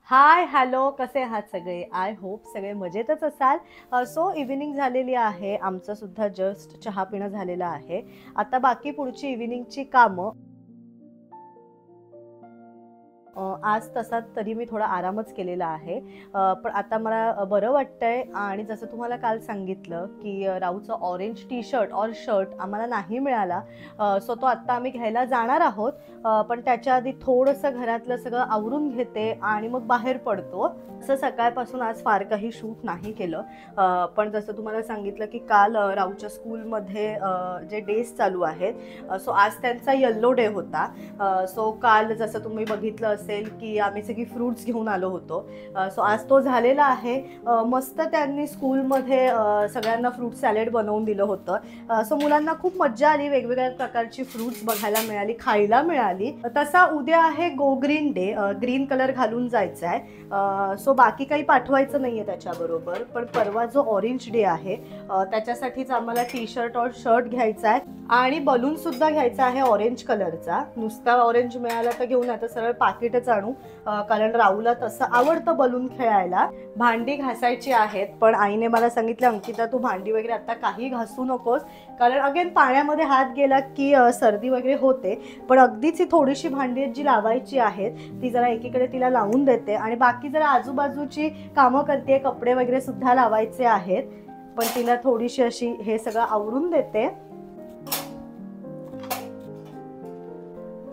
Hi hello, कसे आहात सगळे? आय होप सगळे मजेतच असाल. सो इव्हिनिंग झालेली आहे, आमचं सुद्धा जस्ट चहा पिणं झालेलं आहे. आता बाकी पुढची इव्हिनिंगची कामं. आज तसा तरी मी थोडा आरामच केलेला आहे. पण आता मला बरं वाटतंय आणि जसं तुम्हाला काल सांगितलं, की राऊचा ऑरेंज टी-शर्ट और शर्ट आम्हाला नाही मिळाला. सो तो आत्ता आम्ही घ्यायला जाणार आहोत. पण त्याच्या आधी थोडंसं घरातलं सगळं आवरून घेते आणि मग बाहेर पडतो. असं सकाळपासून आज फार काही शूट नाही केलं. पण जसं तुम्हाला सांगितलं, की काल राऊच्या स्कूलमध्ये जे डेज चालू आहेत, सो आज त्यांचा येल्लो डे होता. सो काल जसं तुम्ही बघितलं असेल की आम्ही सगळी फ्रुट्स घेऊन आलो होतो. सो आज तो झालेला आहे. मस्त त्यांनी स्कूलमध्ये सगळ्यांना फ्रूट सॅलेड बनवून दिलं होतं. सो मुलांना खूप मज्जा आली, वेगवेगळ्या प्रकारची फ्रुट्स बघायला मिळाली, खायला मिळाली. तसा उद्या आहे go green day, green colour घालून जायचा आहे. सो बाकी काही पाठवायचं नाहीये त्याच्याबरोबर, पण परवा जो ऑरेंज डे आहे त्याच्यासाठीच आम्हाला टी-शर्ट और शर्ट घ्यायचा आहे आणि बलून सुद्धा घ्यायचा आहे ऑरेंज कलरचा. नुसता ऑरेंज मिळाला तर घेऊन आता सरळ पाकिटच आणू, कारण राहूला तसं आवडतं बलून खेळायला. भांडी घासायची आहेत, पण आईने मला सांगितलं, अंकिता तू भांडी वगैरे आता काही घासू नकोस, कारण अगेन पाण्यामध्ये हात गेला की सर्दी वगैरे होते. पण अगदीच ही थोडीशी भांडी जी लावायची आहेत ती जरा एकीकडे तिला लावून देते आणि बाकी जरा आजूबाजूची कामं करते, कपडे वगैरे सुद्धा लावायचे आहेत. पण तिला थोडीशी अशी हे सगळं आवरून देते.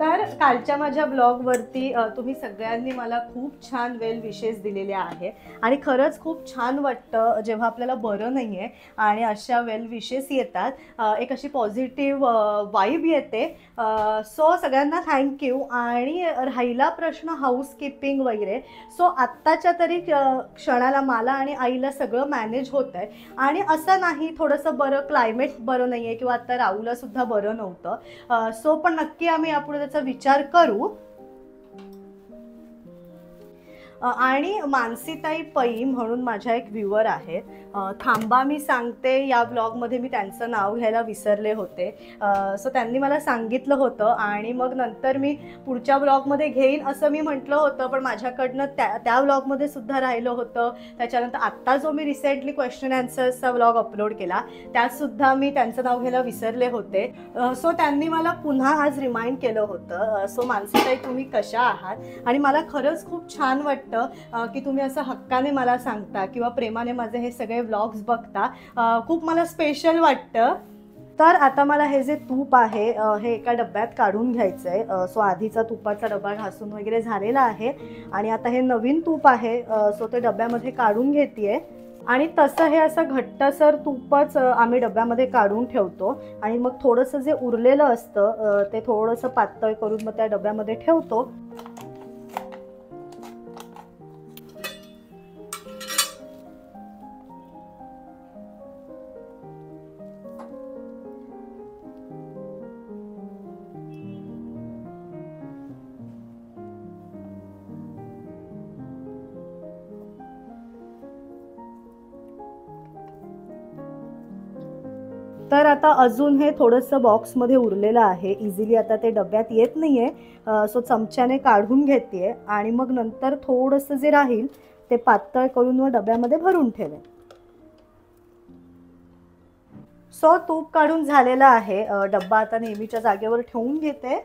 तर कालच्या माझ्या ब्लॉगवरती तुम्ही सगळ्यांनी मला खूप छान वेल विशेस दिलेले आहे आणि खरंच खूप छान वाटतं जेव्हा आपल्याला बरं नाही आहे आणि अशा वेल विशेस येतात. एक अशी पॉझिटिव्ह वाईब येते. सो सगळ्यांना थँक्यू. आणि राहिला प्रश्न हाऊसकीपिंग वगैरे, सो आत्ताच्या तरी क्षणाला मला आणि आईला सगळं मॅनेज होत आहे. आणि असं नाही थोडंसं बरं क्लायमेट बरं नाही आहे किंवा आत्ता राहूला सुद्धा बरं नव्हतं. सो पण नक्की आम्ही यापुढे त्याचा विचार करू. आणि मानसीताई पै म्हणून माझ्या एक व्ह्यूअर आहेत. थांबा मी सांगते या ब्लॉगमध्ये मी त्यांचं नाव घ्यायला विसरले होते. सो त्यांनी मला सांगितलं होतं आणि मग नंतर मी पुढच्या ब्लॉगमध्ये घेईन असं मी म्हटलं होतं, पण माझ्याकडनं त्या ब्लॉगमध्ये सुद्धा राहिलं होतं. त्याच्यानंतर आत्ता जो मी रिसेंटली क्वेश्चन अँसर्सचा ब्लॉग अपलोड केला त्यातसुद्धा मी त्यांचं नाव घ्यायला विसरले होते. सो त्यांनी मला पुन्हा आज रिमाइंड केलं होतं. सो मानसीताई तुम्ही कशा आहात? आणि मला खरंच खूप छान वाटतं की तुम्ही असं हक्काने मला सांगता किंवा प्रेमाने माझे हे सगळे व्लॉग्स बघता. खूप मला स्पेशल वाटतं. तर आता मला हे जे तूप आहे हे एका डब्यात काढून घ्यायचं आहे. सो आधीचा तुपाचा डबा घासून वगैरे झालेला आहे आणि आता हे नवीन तूप आहे. सो ते डब्यामध्ये काढून घेते. आणि तसं हे असं घट्टसर तूपच आम्ही डब्यामध्ये काढून ठेवतो आणि मग थोडंसं जे उरलेलं असतं ते थोडंसं पातळ करून मग त्या डब्यामध्ये ठेवतो. तर आता अजून हे थोडंसं बॉक्समध्ये उरलेलं आहे. इझिली आता ते डब्यात येत नाही आहे. सो चमच्याने काढून घेते आणि मग नंतर थोडंसं जे राहील ते पातळ करून व डब्यामध्ये भरून ठेवेन. सो तूप काढून झालेला आहे. डब्बा आता नेहमीच्या जागेवर ठेवून घेते.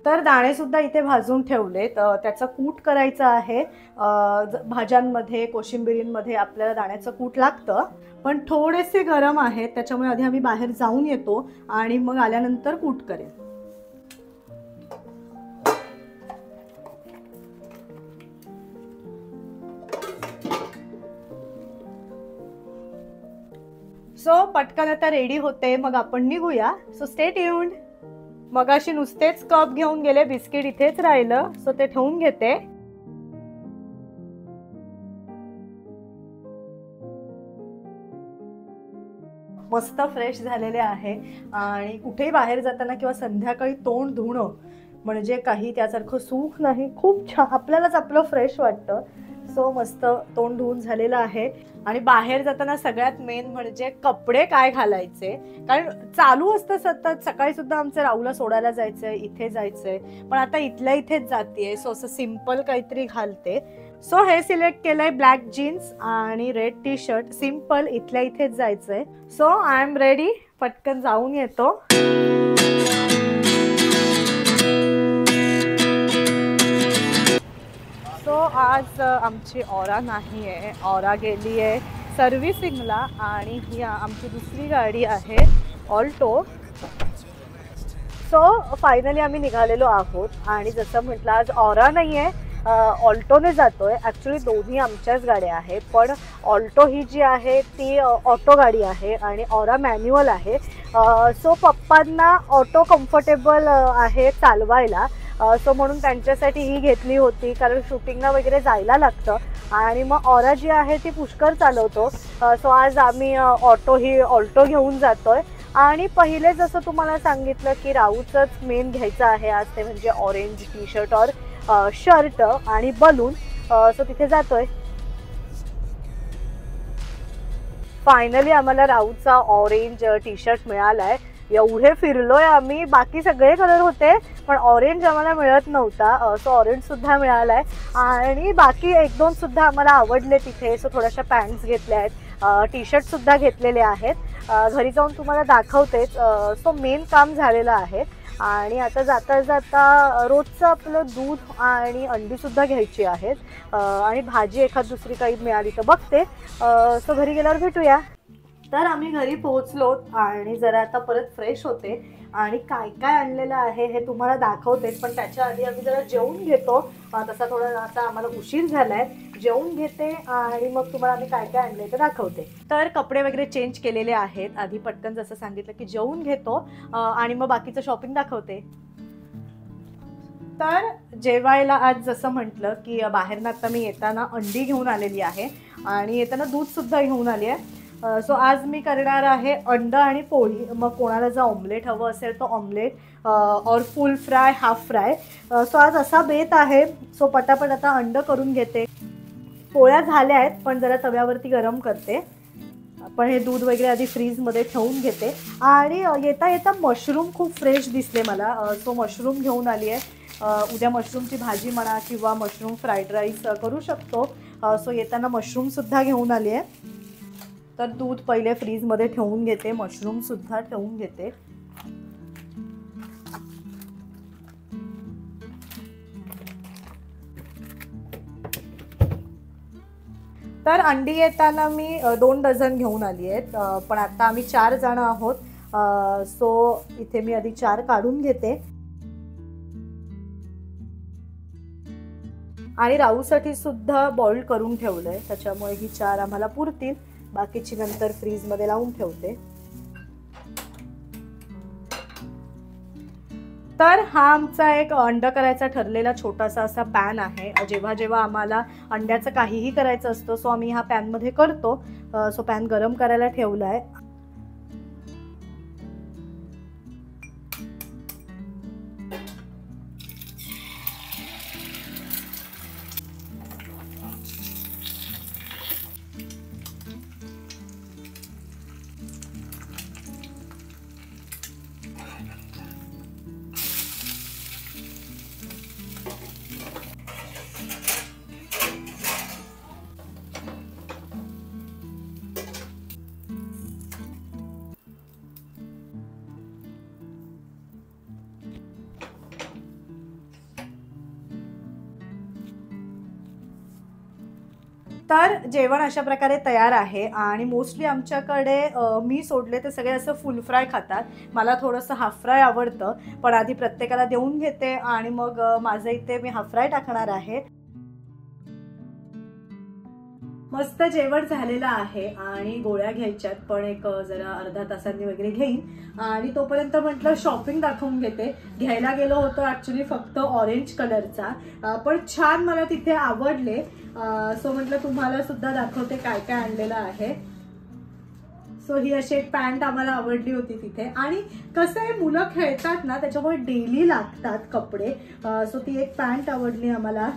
तर दाणे सुद्धा इथे भाजून ठेवलेत. त्याचं कूट करायचं आहे. भाज्यांमध्ये कोशिंबिरींमध्ये आपल्याला दाण्याचं कूट लागतं, पण थोडेसे गरम आहेत त्याच्यामुळे आधी आम्ही बाहेर जाऊन येतो आणि मग आल्यानंतर कूट करेन. सो पटकन आता रेडी होते, मग आपण निघूया. So stay tuned. मगाशी नुसतेच कप घेऊन गेले, बिस्किट इथेच राहिलं, सो ते ठेवून घेते. मस्त फ्रेश झालेले आहे आणि कुठेही बाहेर जाताना किंवा संध्याकाळी तोंड धुणं म्हणजे काही त्यासारखं सुख नाही. खूप छान आपल्यालाच आपलं फ्रेश वाटतं. सो मस्त तोंड धुवून झालेलं आहे आणि बाहेर जाताना सगळ्यात मेन म्हणजे कपडे काय घालायचे, कारण चालू असतं सतत. सकाळी सुद्धा आमचं राहूला सोडायला जायचंय, इथे जायचंय, पण आता इथल्या इथेच जातीये. सो असं सिम्पल काहीतरी घालते. सो हे सिलेक्ट केलंय ब्लॅक जीन्स आणि रेड टी शर्ट, सिम्पल, इथल्या इथेच जायचंय. सो आय एम रेडी, पटकन जाऊन येतो. सो आज आमची ऑरा नाही आहे, ऑरा गेली आहे सर्व्हिसिंगला आणि ही आमची दुसरी गाडी आहे ऑल्टो. सो फायनली आम्ही निघालेलो आहोत आणि जसं म्हटलं आज ऑरा नाही आहे, ऑल्टोने जातोय. ॲक्च्युली दोन्ही आमच्याच गाड्या आहेत, पण ऑल्टो ही जी आहे ती ऑटो गाडी आहे आणि ऑरा मॅन्युअल आहे. सो पप्पांना ऑटो कम्फर्टेबल आहे चालवायला, सो म्हणून त्यांच्यासाठी ही घेतली होती, कारण शूटिंगला वगैरे जायला लागतं. आणि मग ऑरा जी आहे ती पुष्कर चालवतो. सो आज आम्ही ऑल्टो घेऊन जातोय. आणि पहिले जसं तुम्हाला सांगितलं की राहूचंच मेन घ्यायचं आहे आज, ते म्हणजे ऑरेंज टी शर्ट और शर्ट आणि बलून. सो तिथे जातोय. फायनली आम्हाला राहूचा ऑरेंज टी शर्ट मिळालाय. एवढे फिरलोय आम्ही, बाकी सगळे कलर होते पण ऑरेंज आम्हाला मिळत नव्हता. सो ऑरेंज सुद्धा मिळालाय आणि बाकी एक दोन सुद्धा आम्हाला आवडले तिथे. सो थोड्याशा पॅन्ट्स घेतल्या आहेत, टी शर्ट सुद्धा घेतलेले आहेत. घरी जाऊन तुम्हाला दाखवतेच. सो मेन काम झालेलं आहे. आणि आता जाता जाता रोजचं आपलं दूध आणि अंडी सुद्धा घ्यायची आहेत आणि भाजी एखाद दुसरी काही मिळाली तर बघते. सो घरी गेल्यावर भेटूया. तर आम्ही घरी पोहोचलो आणि जरा आता परत फ्रेश होते आणि काय काय आणलेलं आहे हे तुम्हाला दाखवतेच, पण त्याच्या आधी आम्ही जरा जेवून घेतो. तसा थोडा आता आम्हाला उशीर झालाय, जेवून घेते आणि मग तुम्हाला आम्ही काय काय आणले ते दाखवते. तर कपडे वगैरे चेंज केलेले आहेत. आधी पटकन जसं सांगितलं की जेवून घेतो आणि मग बाकीचं शॉपिंग दाखवते. तर जेवायला आज जसं म्हटलं की बाहेरनं आता मी येताना अंडी घेऊन आलेली आहे आणि येताना दूध सुद्धा घेऊन आली आहे. सो आज मी करणार आहे अंडा आणि पोळी. मग कोणाला जर ऑमलेट हवं असेल तर ऑमलेट और फुल फ्राय, हाफ फ्राय. सो आज असा बेत आहे. सो पटापट आता अंड करून घेते. पोळ्या झाल्या आहेत पण जरा तव्यावरती गरम करते. पण हे दूध वगैरे आधी फ्रीजमध्ये ठेवून घेते. आणि येता येता मशरूम खूप फ्रेश दिसले मला. सो मशरूम घेऊन आली आहे. उद्या मशरूमची भाजी म्हणा किंवा मशरूम फ्राईड राईस करू शकतो. सो येताना मशरूमसुद्धा घेऊन आली आहे. तर दूध पहिले फ्रीजमध्ये ठेवून घेते, मशरूमसुद्धा ठेवून घेते. तर अंडी येताना मी 2 डझन घेऊन आली आहेत, पण आता आम्ही 4 जण आहोत. सो इथे मी आधी 4 काढून घेते. आणि राहूसाठी सुद्धा बॉईल करून ठेवलंय, त्याच्यामुळे ही 4 आम्हाला पुरतील. बाकीची नंतर फ्रीजमध्ये लावून ठेवते. तर हा आमचा एक अंड करायचा ठरलेला छोटासा असा पॅन आहे. जेव्हा जेव्हा आम्हाला अंड्याचं काहीही करायचं असतं सो आम्ही ह्या पॅनमध्ये करतो. सो पॅन गरम करायला ठेवला आहे. तर जेवण अशा प्रकारे तयार आहे आणि मोस्टली आमच्याकडे मी सोडले ते सगळे असं फुल फ्राय खातात. मला थोडंसं हाफ फ्राय आवडतं, पण आधी प्रत्येकाला देऊन घेते आणि मग माझं इथे मी हाफ फ्राय टाकणार आहे. मस्त जेवण झालेलं आहे आणि गोळ्या घ्यायच्यात, पण एक जरा अर्धा तासांनी वगैरे घेईन. आणि तोपर्यंत म्हटलं शॉपिंग दाखवून घेते. घ्यायला गेलो होतो ॲक्च्युली फक्त ऑरेंज कलरचा, पण छान मला तिथे आवडले. सो म्हटलं तुम्हाला सुद्धा दाखवते काय काय आणलेलं आहे. सो ही अशी एक पॅन्ट आम्हाला आवडली होती तिथे. आणि कसं आहे मुलं खेळतात ना त्याच्यामुळे डेली लागतात कपडे. सो ती एक पॅन्ट आवडली आम्हाला.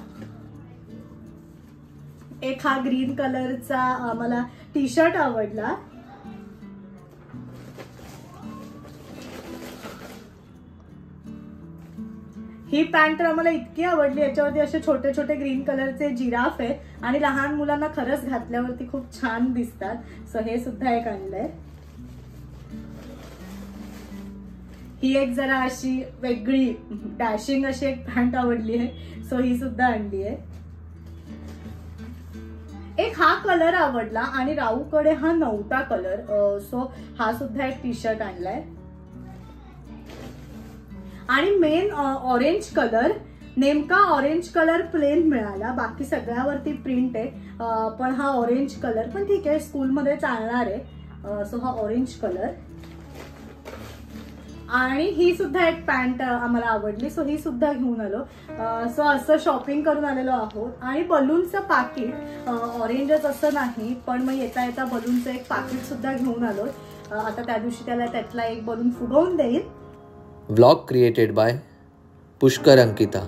एक हा ग्रीन कलरचा मला टी शर्ट आवडला. ही पॅन्ट तर आम्हाला इतकी आवडली. याच्यावरती असे छोटे छोटे ग्रीन कलरचे जिराफ आहे आणि लहान मुलांना खरंच घातल्यावरती खूप छान दिसतात. सो हे सुद्धा एक आणलंय. ही एक जरा अशी वेगळी डॅशिंग अशी एक पॅन्ट आवडली आहे. सो ही सुद्धा आणली आहे. एक हा कलर आवडला आणि राऊकडे हा नव्हता कलर. सो हा सुद्धा एक टी शर्ट आणलाय. आणि मेन ऑरेंज कलर, नेमका ऑरेंज कलर प्लेन मिळाला. बाकी सगळ्यावरती प्रिंट आहे, पण हा ऑरेंज कलर पण ठीक आहे, स्कूलमध्ये चालणार आहे. सो हा ऑरेंज कलर. आणि ही सुद्धा एक पॅन्ट आम्हाला आवडली. सो ही सुद्धा घेऊन आलो. सो असं शॉपिंग करून आलेलो आहोत. आणि बलूनचं पाकिट, ऑरेंजच असं नाही, पण मग येता येता बलूनचं एक पाकिट सुद्धा घेऊन आलो. आता त्या दिवशी त्यातला एक बलून फुगवून देईल. Vlog created by Pushkar Ankita.